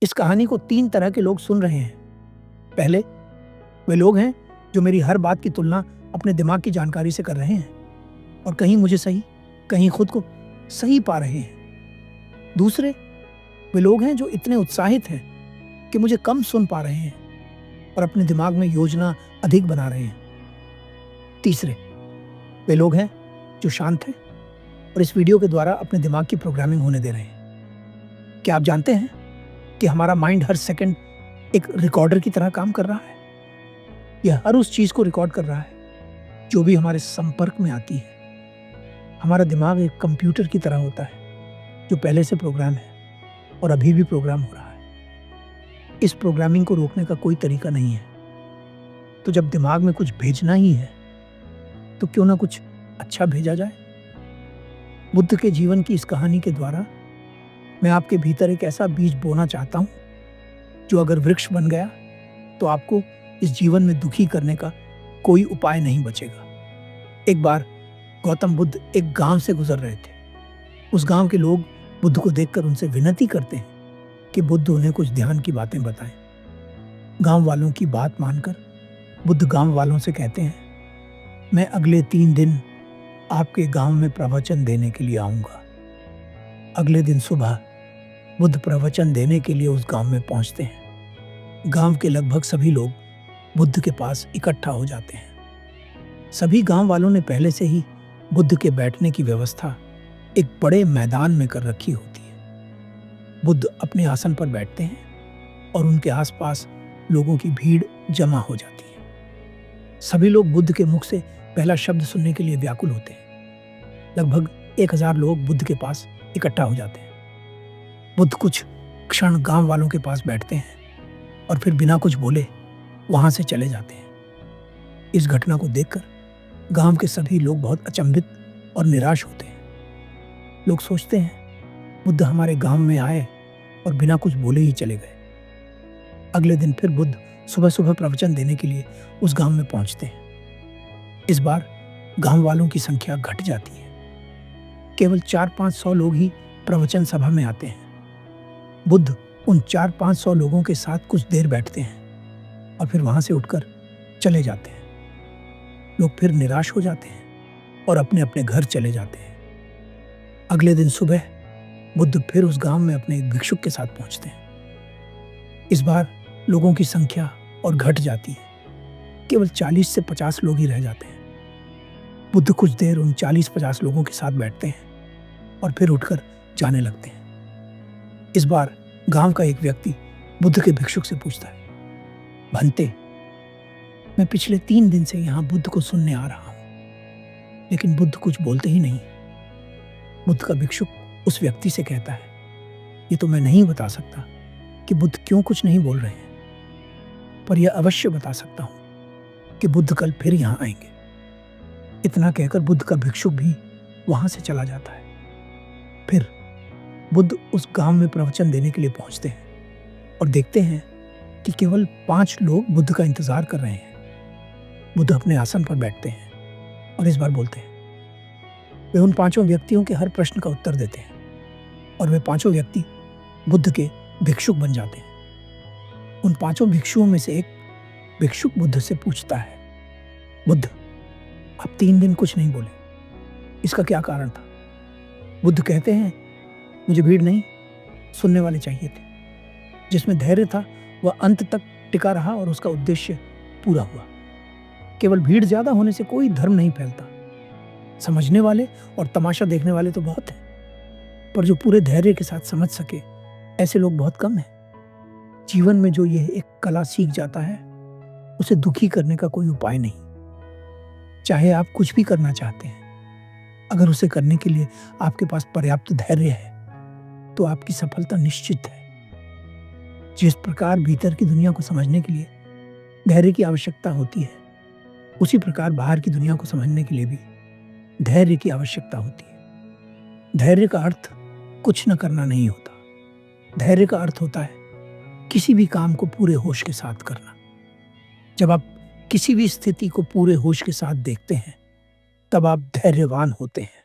इस कहानी को 3 तरह के लोग सुन रहे हैं। पहले, वे लोग हैं जो मेरी हर बात की तुलना अपने दिमाग की जानकारी से कर रहे हैं और कहीं मुझे सही, कहीं खुद को सही पा रहे हैं। दूसरे, वे लोग हैं जो इतने उत्साहित हैं कि मुझे कम सुन पा रहे हैं और अपने दिमाग में योजना अधिक बना रहे हैं। तीसरे, वे लोग हैं जो शांत हैं और इस वीडियो के द्वारा अपने दिमाग की प्रोग्रामिंग होने दे रहे हैं। क्या आप जानते हैं कि हमारा माइंड हर सेकंड एक रिकॉर्डर की तरह काम कर रहा है? यह हर उस चीज को रिकॉर्ड कर रहा है जो भी हमारे संपर्क में आती है। हमारा दिमाग एक कंप्यूटर की तरह होता है जो पहले से प्रोग्राम है और अभी भी प्रोग्राम हो रहा है। इस प्रोग्रामिंग को रोकने का कोई तरीका नहीं है। तो जब दिमाग में कुछ भेजना ही है तो क्यों ना कुछ अच्छा भेजा जाए। बुद्ध के जीवन की इस कहानी के द्वारा मैं आपके भीतर एक ऐसा बीज बोना चाहता हूं जो अगर वृक्ष बन गया तो आपको इस जीवन में दुखी करने का कोई उपाय नहीं बचेगा। एक बार गौतम बुद्ध एक गांव से गुजर रहे थे। उस गांव के लोग बुद्ध को देखकर उनसे विनती करते हैं कि बुद्ध उन्हें कुछ ध्यान की बातें बताएं। गांव वालों की बात मानकर बुद्ध गांव वालों से कहते हैं, मैं अगले 3 दिन आपके गांव में प्रवचन देने के लिए आऊंगा। अगले दिन सुबह बुद्ध प्रवचन देने के लिए उस गांव में पहुंचते हैं। गांव के लगभग सभी लोग बुद्ध के पास इकट्ठा हो जाते हैं। सभी गांव वालों ने पहले से ही बुद्ध के बैठने की व्यवस्था एक बड़े मैदान में कर रखी होती है। बुद्ध अपने आसन पर बैठते हैं और उनके आसपास लोगों की भीड़ जमा हो जाती है। सभी लोग बुद्ध के मुख से पहला शब्द सुनने के लिए व्याकुल होते हैं। लगभग 1000 लोग बुद्ध के पास इकट्ठा हो जाते हैं। बुद्ध कुछ क्षण गांव वालों के पास बैठते हैं और फिर बिना कुछ बोले वहां से चले जाते हैं। इस घटना को देखकर गांव के सभी लोग बहुत अचंभित और निराश होते हैं। लोग सोचते हैं बुद्ध हमारे गांव में आए और बिना कुछ बोले ही चले गए। अगले दिन फिर बुद्ध सुबह सुबह प्रवचन देने के लिए उस गांव में पहुंचते हैं। इस बार गांव वालों की संख्या घट जाती है। केवल 400-500 लोग ही प्रवचन सभा में आते हैं। बुद्ध उन 400-500 लोगों के साथ कुछ देर बैठते हैं और फिर वहां से उठकर चले जाते हैं। लोग फिर निराश हो जाते हैं और अपने अपने घर चले जाते हैं। अगले दिन सुबह बुद्ध फिर उस गांव में अपने एक भिक्षुक के साथ पहुंचते हैं। इस बार लोगों की संख्या और घट जाती है। केवल 40 से 50 लोग ही रह जाते हैं। बुद्ध कुछ देर उन 40-50 लोगों के साथ बैठते हैं और फिर उठकर जाने लगते हैं। इस बार गांव का एक व्यक्ति बुद्ध के भिक्षुक से पूछता है, भंते, मैं पिछले 3 दिन से यहां बुद्ध को सुनने आ रहा हूं, लेकिन बुद्ध कुछ बोलते ही नहीं। बुद्ध का भिक्षुक उस व्यक्ति से कहता है, ये तो मैं नहीं बता सकता कि बुद्ध क्यों कुछ नहीं बोल रहे हैं, पर यह अवश्य बता सकता हूं कि बुद्ध कल फिर यहां आएंगे। इतना कहकर बुद्ध का भिक्षुक भी वहां से चला जाता है। फिर बुद्ध उस गांव में प्रवचन देने के लिए पहुंचते हैं और देखते हैं कि केवल 5 लोग बुद्ध का इंतजार कर रहे हैं। बुद्ध अपने आसन पर बैठते हैं और इस बार बोलते हैं। वे उन 5 व्यक्तियों के हर प्रश्न का उत्तर देते हैं और वे 5 व्यक्ति बुद्ध के भिक्षुक बन जाते हैं। उन 5 भिक्षुओं में से एक भिक्षुक बुद्ध से पूछता है, बुद्ध, आप 3 दिन कुछ नहीं बोले, इसका क्या कारण था? बुद्ध कहते हैं, मुझे भीड़ नहीं, सुनने वाले चाहिए थे। जिसमें धैर्य था वह अंत तक टिका रहा और उसका उद्देश्य पूरा हुआ। केवल भीड़ ज्यादा होने से कोई धर्म नहीं फैलता। समझने वाले और तमाशा देखने वाले तो बहुत हैं, पर जो पूरे धैर्य के साथ समझ सके ऐसे लोग बहुत कम हैं। जीवन में जो यह एक कला सीख जाता है उसे दुखी करने का कोई उपाय नहीं। चाहे आप कुछ भी करना चाहते हैं, अगर उसे करने के लिए आपके पास पर्याप्त धैर्य है तो आपकी सफलता निश्चित है। जिस प्रकार भीतर की दुनिया को समझने के लिए धैर्य की आवश्यकता होती है, उसी प्रकार बाहर की दुनिया को समझने के लिए भी धैर्य की आवश्यकता होती है। धैर्य का अर्थ कुछ न करना नहीं होता। धैर्य का अर्थ होता है किसी भी काम को पूरे होश के साथ करना। जब आप किसी भी स्थिति को पूरे होश के साथ देखते हैं, तब आप धैर्यवान होते हैं।